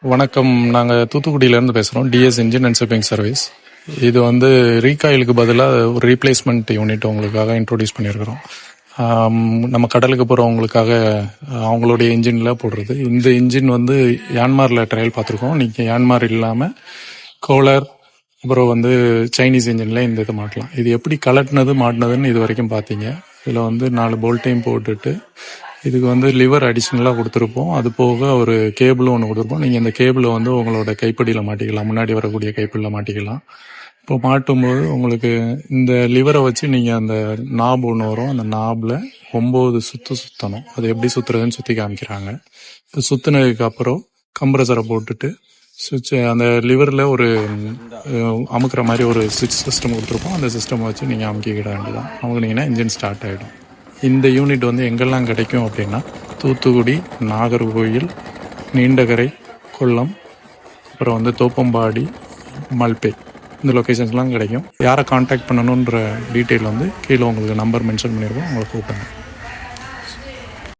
வணக்கம். நாங்கள் தூத்துக்குடியிலேருந்து பேசுகிறோம். TS engine and shipping service. இது வந்து ரீகாயிலுக்கு பதிலாக ஒரு ரீப்ளேஸ்மெண்ட் யூனிட் உங்களுக்காக இன்ட்ரோடியூஸ் பண்ணியிருக்கிறோம். நம்ம கடலுக்கு போகிறவங்களுக்காக அவங்களுடைய இன்ஜினில் போடுறது. இந்த இன்ஜின் வந்து யான்மாரில் ட்ரையல் பார்த்துருக்கோம். நீங்கள் யான்மார் இல்லாமல் கோலர் அப்புறம் வந்து சைனீஸ் இன்ஜினில் இந்த இதை மாட்டலாம். இது எப்படி கலட்டினது மாட்டினதுன்னு இது வரைக்கும் பார்த்தீங்க. இதில் வந்து 4 போல்ட்டையும் போட்டுட்டு இதுக்கு வந்து லிவர் அடிஷ்னலாக கொடுத்துருப்போம். அது போக ஒரு கேபிளும் ஒன்று கொடுத்துருப்போம். நீங்கள் இந்த கேபிளை வந்து உங்களோட கைப்படியில் மாட்டிக்கலாம், முன்னாடி வரக்கூடிய கைப்படியில் மாட்டிக்கலாம். இப்போ மாட்டும்போது உங்களுக்கு இந்த லிவரை வச்சு நீங்கள் அந்த நாப் ஒன்று வரும், அந்த நாபில் 9 சுற்றணும். அது எப்படி சுற்றுறதுன்னு சுற்றி காமிக்கிறாங்க. இப்போ சுற்றினதுக்கு அப்புறம் கம்ப்ரஸரை போட்டுட்டு சுவிட்ச் அந்த லிவரில் ஒரு அமுக்கிற மாதிரி ஒரு சுவிட்ச் சிஸ்டம் கொடுத்துருப்போம். அந்த சிஸ்டம் வச்சு நீங்கள் அமுக்கிக்கிட வேண்டியதான். அமுக்குனீங்கன்னா இன்ஜின் ஸ்டார்ட் ஆகிடும். இந்த யூனிட் வந்து எங்கெல்லாம் கிடைக்கும் அப்படின்னா தூத்துக்குடி, நாகர்கோயில், நீண்டகரை, கொல்லம், அப்புறம் வந்து தோப்பம்பாடி, மல்பே, இந்த லொக்கேஷன்ஸ்லாம் கிடைக்கும். யாரை காண்டாக்ட் பண்ணணுன்ற டீட்டெயில் வந்து கீழே உங்களுக்கு நம்பர் மென்ஷன் பண்ணியிருக்கோம். உங்களை கூப்பிடுங்க.